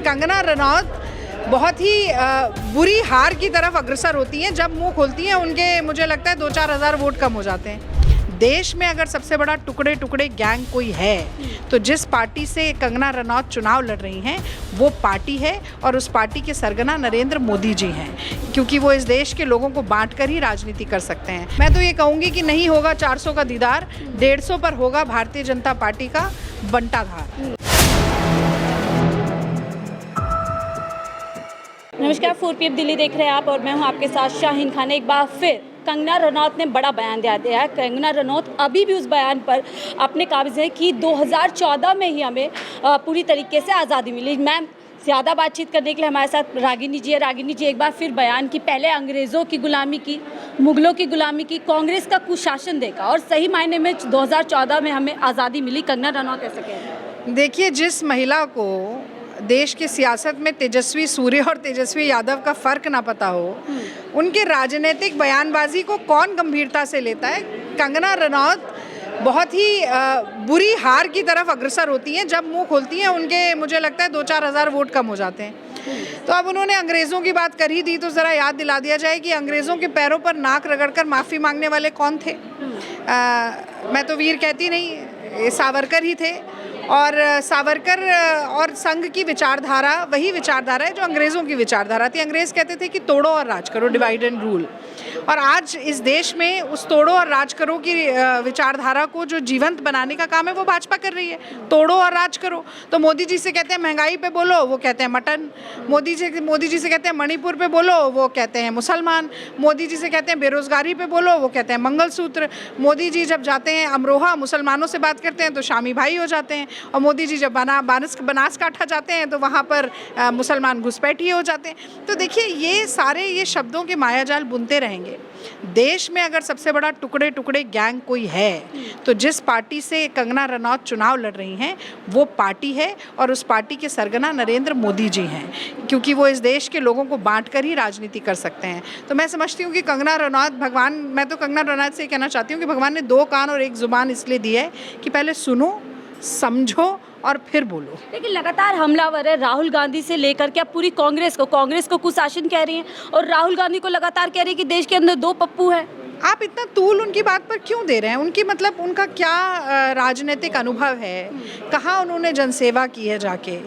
कंगना रनौत बहुत ही बुरी हार की तरफ अग्रसर होती हैं। जब मुंह खोलती हैं उनके मुझे लगता है 2-4 हज़ार वोट कम हो जाते हैं। देश में अगर सबसे बड़ा टुकड़े टुकड़े गैंग कोई है तो जिस पार्टी से कंगना रनौत चुनाव लड़ रही हैं वो पार्टी है, और उस पार्टी के सरगना नरेंद्र मोदी जी हैं, क्योंकि वो इस देश के लोगों को बांट कर ही राजनीति कर सकते हैं। मैं तो ये कहूँगी कि नहीं होगा 400 का दीदार, 150 पर होगा भारतीय जनता पार्टी का बंटाधार। नमस्कार, 4PM दिल्ली देख रहे हैं आप और मैं हूं आपके साथ शाहीन खान। एक बार फिर कंगना रनौत ने बड़ा बयान दिया है। कंगना रनौत अभी भी उस बयान पर अपने काबिज है कि 2014 में ही हमें पूरी तरीके से आज़ादी मिली। मैम, ज़्यादा बातचीत करने के लिए हमारे साथ रागिनी जी है। रागिनी जी, एक बार फिर बयान की, पहले अंग्रेज़ों की गुलामी की, मुगलों की गुलामी की, कांग्रेस का कुशासन देखा और सही मायने में 2014 में हमें आज़ादी मिली। कंगना रनौत ऐसा कह रहे हैं। देखिए, जिस महिला को देश की सियासत में तेजस्वी सूर्य और तेजस्वी यादव का फ़र्क ना पता हो, उनके राजनीतिक बयानबाजी को कौन गंभीरता से लेता है। कंगना रनौत बहुत ही बुरी हार की तरफ अग्रसर होती हैं। जब मुंह खोलती हैं उनके मुझे लगता है 2-4 हज़ार वोट कम हो जाते हैं। तो अब उन्होंने अंग्रेज़ों की बात कर ही दी तो ज़रा याद दिला दिया जाए कि अंग्रेज़ों के पैरों पर नाक रगड़कर माफ़ी मांगने वाले कौन थे। मैं तो वीर कहती नहीं, सावरकर ही थे। और सावरकर और संघ की विचारधारा वही विचारधारा है जो अंग्रेज़ों की विचारधारा थी। अंग्रेज़ कहते थे कि तोड़ो और राज करो, डिवाइड एंड रूल। और आज इस देश में उस तोड़ो और राज करो की विचारधारा को जो जीवंत बनाने का काम है वो भाजपा कर रही है। तोड़ो और राज करो। तो मोदी जी से कहते हैं महंगाई पे बोलो, वो कहते हैं मटन। मोदी जी से कहते हैं मणिपुर पे बोलो, वो कहते हैं मुसलमान। मोदी जी से कहते हैं बेरोजगारी पे बोलो, वो कहते हैं मंगलसूत्र। मोदी जी जब जाते हैं अमरोहा, मुसलमानों से बात करते हैं तो शामी भाई हो जाते हैं। और मोदी जी जब बनासकांठा जाते हैं तो वहाँ पर मुसलमान घुसपैठिए हो जाते हैं। तो देखिए, ये शब्दों के मायाजाल बुनते रहेंगे। देश में अगर सबसे बड़ा टुकड़े टुकड़े गैंग कोई है तो जिस पार्टी से कंगना रनौत चुनाव लड़ रही हैं वो पार्टी है, और उस पार्टी के सरगना नरेंद्र मोदी जी हैं, क्योंकि वो इस देश के लोगों को बांट कर ही राजनीति कर सकते हैं। तो मैं समझती हूँ कि कंगना रनौत मैं तो कंगना रनौत से कहना चाहती हूँ कि भगवान ने 2 कान और 1 जुबान इसलिए दी है कि पहले सुनो, समझो और फिर बोलो। लेकिन लगातार हमलावर है राहुल गांधी से लेकर के अब पूरी कांग्रेस को कुशासन कह रही हैं, और राहुल गांधी को लगातार कह रही है कि देश के अंदर 2 पप्पू हैं। आप इतना तूल उनकी बात पर क्यों दे रहे हैं? उनका क्या राजनीतिक अनुभव है, कहाँ उन्होंने जनसेवा की है जाके।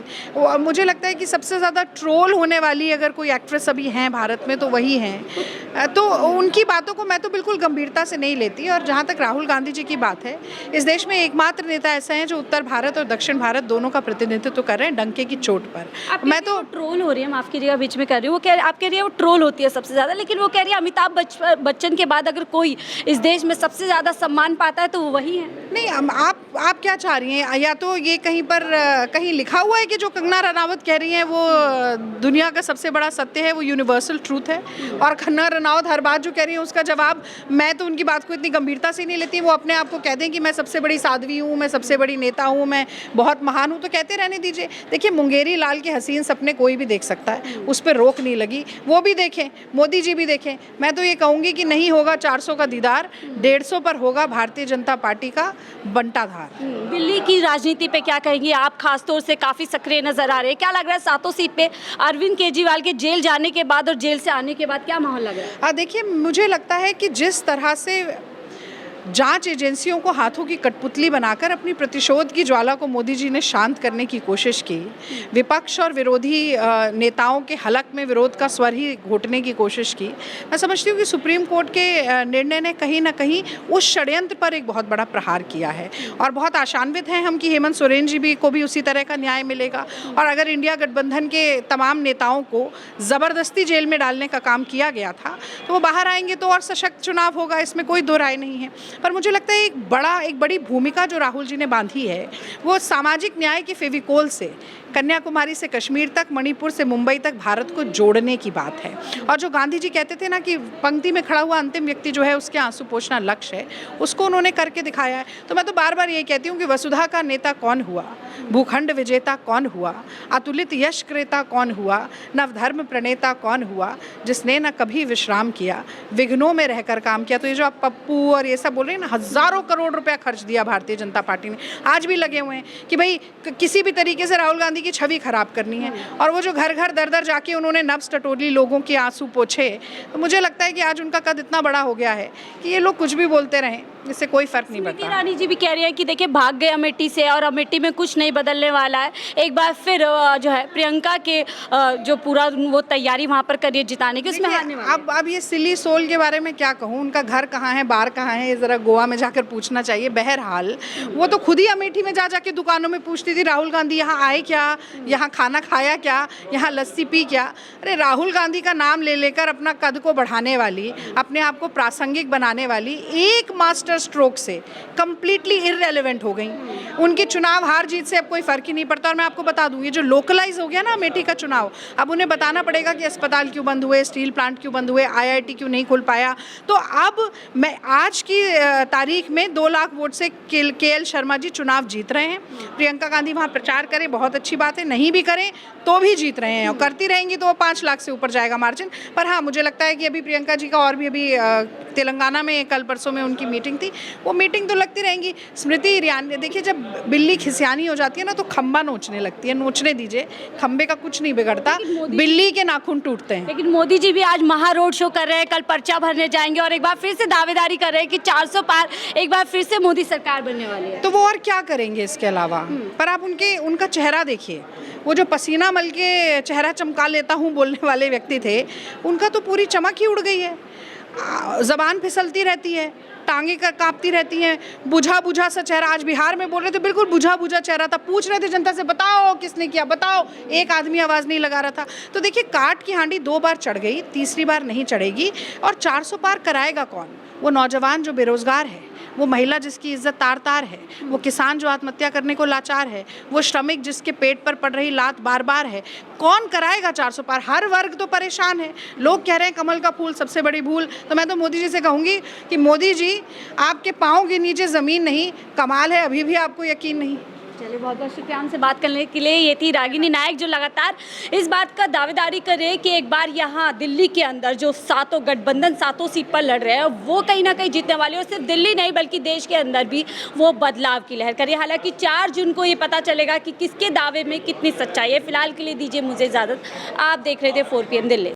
मुझे लगता है कि सबसे ज़्यादा ट्रोल होने वाली अगर कोई एक्ट्रेस अभी हैं भारत में तो वही हैं। तो उनकी बातों को मैं तो बिल्कुल गंभीरता से नहीं लेती। और जहाँ तक राहुल गांधी जी की बात है, इस देश में एकमात्र नेता ऐसे हैं जो उत्तर भारत और दक्षिण भारत दोनों का प्रतिनिधित्व कर रहे हैं डंके की चोट पर। मैं तो ट्रोल हो रही है, माफ़ कीजिएगा बीच में कर रही हूँ, आप कह रही है वो ट्रोल होती है सबसे ज़्यादा, लेकिन वो कह रही है अमिताभ बच्चन के बाद अगर कोई इस देश में सबसे ज़्यादा सम्मान पाता है तो वो वही है। नहीं, आप क्या चाह रही हैं? या तो ये कहीं लिखा हुआ है कि जो कंगना रनौत कह रही हैं वो दुनिया का सबसे बड़ा सत्य है, वो यूनिवर्सल ट्रूथ है, और कंगना रनौत हर बात जो कह रही है उसका जवाब, मैं तो उनकी बात को इतनी गंभीरता से नहीं लेती। वो अपने आप को कह दें कि मैं सबसे बड़ी साध्वी हूँ, मैं सबसे बड़ी नेता हूँ, मैं बहुत महान हूँ, तो कहते रहने दीजिए। देखिए, मुंगेरी लाल के हसीन सपने कोई भी देख सकता है, उस पर रोक नहीं लगी। वो भी देखें, मोदी जी भी देखें। मैं तो ये कहूँगी कि नहीं होगा 400 का दीदार, 150 पर होगा भारतीय जनता पार्टी का बंटाधार। दिल्ली की राजनीति पे क्या कहेंगी आप? खासतौर से काफ़ी सक्रिय नजर आ रहे हैं। क्या लग रहा है 7 सीट पे अरविंद केजरीवाल के जेल जाने के बाद और जेल से आने के बाद क्या माहौल लग रहा है? देखिए, मुझे लगता है कि जिस तरह से जांच एजेंसियों को हाथों की कठपुतली बनाकर अपनी प्रतिशोध की ज्वाला को मोदी जी ने शांत करने की कोशिश की, विपक्ष और विरोधी नेताओं के हलक में विरोध का स्वर ही घोटने की कोशिश की। मैं समझती हूँ कि सुप्रीम कोर्ट के निर्णय ने कहीं ना कहीं उस षड्यंत्र पर एक बहुत बड़ा प्रहार किया है, और बहुत आशान्वित हैं हम कि हेमंत सोरेन जी को भी उसी तरह का न्याय मिलेगा। और अगर इंडिया गठबंधन के तमाम नेताओं को ज़बरदस्ती जेल में डालने का काम किया गया था तो वो बाहर आएंगे तो और सशक्त चुनाव होगा, इसमें कोई दो राय नहीं है। पर मुझे लगता है एक बड़ी भूमिका जो राहुल जी ने बांधी है वो सामाजिक न्याय के फेविकोल से कन्याकुमारी से कश्मीर तक, मणिपुर से मुंबई तक भारत को जोड़ने की बात है। और जो गांधी जी कहते थे ना कि पंक्ति में खड़ा हुआ अंतिम व्यक्ति जो है उसके आंसू पोंछना लक्ष्य है, उसको उन्होंने करके दिखाया है। तो मैं तो बार बार यही कहती हूँ कि वसुधा का नेता कौन हुआ, भूखंड विजेता कौन हुआ, अतुलित यश क्रेता कौन हुआ, नवधर्म प्रणेता कौन हुआ, जिसने न कभी विश्राम किया, विघ्नों में रहकर काम किया। तो ये जो आप पप्पू और ये सब बोल रहे हैं ना, हज़ारों करोड़ रुपया खर्च दिया भारतीय जनता पार्टी ने, आज भी लगे हुए हैं कि भाई किसी भी तरीके से राहुल गांधी गांधी की छवि खराब करनी है। और वो जो घर घर दर दर जाके उन्होंने नब्ज टटोली, लोगों के आंसू पोछे, तो मुझे लगता है कि आज उनका कद इतना बड़ा हो गया है कि ये लोग कुछ भी बोलते रहें, इससे कोई फर्क नहीं स्मृति पड़ता। ईरानी जी भी कह रही है कि देखिए भाग गए अमेठी से और अमेठी में कुछ नहीं बदलने वाला है। एक बार फिर जो है प्रियंका के जो पूरा वो तैयारी वहाँ पर करिए जिताने की, उसमें हारने वाले हैं। अब ये सिली सोल के बारे में क्या कहूँ, उनका घर कहाँ है, बार कहाँ है, ये ज़रा गोवा में जाकर पूछना चाहिए। बहरहाल वो तो खुद ही अमेठी में जा जाके दुकानों में पूछती थी राहुल गांधी यहाँ आए क्या, यहाँ खाना खाया क्या, यहाँ लस्सी पी क्या। अरे राहुल गांधी का नाम ले लेकर अपना कद को बढ़ाने वाली, अपने आप को प्रासंगिक बनाने वाली एक मास्टर स्ट्रोक से कंप्लीटली इररेलेवेंट हो गई। उनकी चुनाव हार जीत से अब कोई फर्क ही नहीं पड़ता। और मैं आपको बता दूं, ये जो लोकलाइज हो गया ना अमेठी का चुनाव, अब उन्हें बताना पड़ेगा कि अस्पताल क्यों बंद हुए, स्टील प्लांट क्यों बंद हुए, IIT क्यों नहीं खुल पाया। तो अब मैं आज की तारीख में 2 लाख वोट से KL शर्मा जी चुनाव जीत रहे हैं। प्रियंका गांधी वहाँ प्रचार करें, बहुत अच्छी बात है, नहीं भी करें तो भी जीत रहे हैं, और करती रहेंगी तो वो 5 लाख से ऊपर जाएगा मार्जिन। पर हाँ, मुझे लगता है कि अभी प्रियंका जी का और भी अभी तेलंगाना में कल परसों में उनकी मीटिंग थी, वो मीटिंग तो लगती रहेंगी। स्मृति ईरानी, देखिए जब बिल्ली खिसियानी हो जाती है ना तो खंबा नोचने लगती है, नोचने दीजिए, खंबे का कुछ नहीं बिगड़ता, बिल्ली के नाखून टूटते हैं। लेकिन मोदी जी भी आज महा रोड शो कर रहे हैं, कल पर्चा भरने जाएंगे और एक बार फिर से दावेदारी कर रहे हैं कि 400 पार एक बार फिर से मोदी सरकार बनने वाली है। तो वो और क्या करेंगे इसके अलावा। पर आप उनका चेहरा देखिए, वो जो पसीना मल के चेहरा चमका लेता हूँ बोलने वाले व्यक्ति थे, उनका तो पूरी चमक ही उड़ गई है। ज़बान फिसलती रहती है, टांगे कांपती रहती हैं, बुझा बुझा सा चेहरा। आज बिहार में बोल रहे थे, बिल्कुल बुझा बुझा चेहरा था, पूछ रहे थे जनता से बताओ किसने किया, बताओ, एक आदमी आवाज़ नहीं लगा रहा था। तो देखिए, काट की हांडी 2 बार चढ़ गई, तीसरी बार नहीं चढ़ेगी। और 400 पार कराएगा कौन? वो नौजवान जो बेरोजगार है, वो महिला जिसकी इज्जत तार तार है, वो किसान जो आत्महत्या करने को लाचार है, वो श्रमिक जिसके पेट पर पड़ रही लात बार बार है, कौन कराएगा 400 पार? हर वर्ग तो परेशान है। लोग कह रहे हैं कमल का फूल सबसे बड़ी भूल, तो मैं तो मोदी जी से कहूँगी कि मोदी जी, आपके पाँव के नीचे ज़मीन नहीं, कमाल है अभी भी आपको यकीन नहीं। चलिए, बहुत बहुत शुक्रिया हमसे बात करने के लिए। ये थी रागिनी नायक, जो लगातार इस बात का दावेदारी कर रहे हैं कि एक बार यहाँ दिल्ली के अंदर जो 7 गठबंधन 7 सीट पर लड़ रहे हैं, वो कहीं ना कहीं जीतने वाले, और सिर्फ दिल्ली नहीं बल्कि देश के अंदर भी वो बदलाव की लहर करिए। हालांकि 4 जून को ये पता चलेगा कि किसके दावे में कितनी सच्चाई है। फिलहाल के लिए दीजिए मुझे इजाज़त। आप देख रहे थे 4 PM दिल्ली।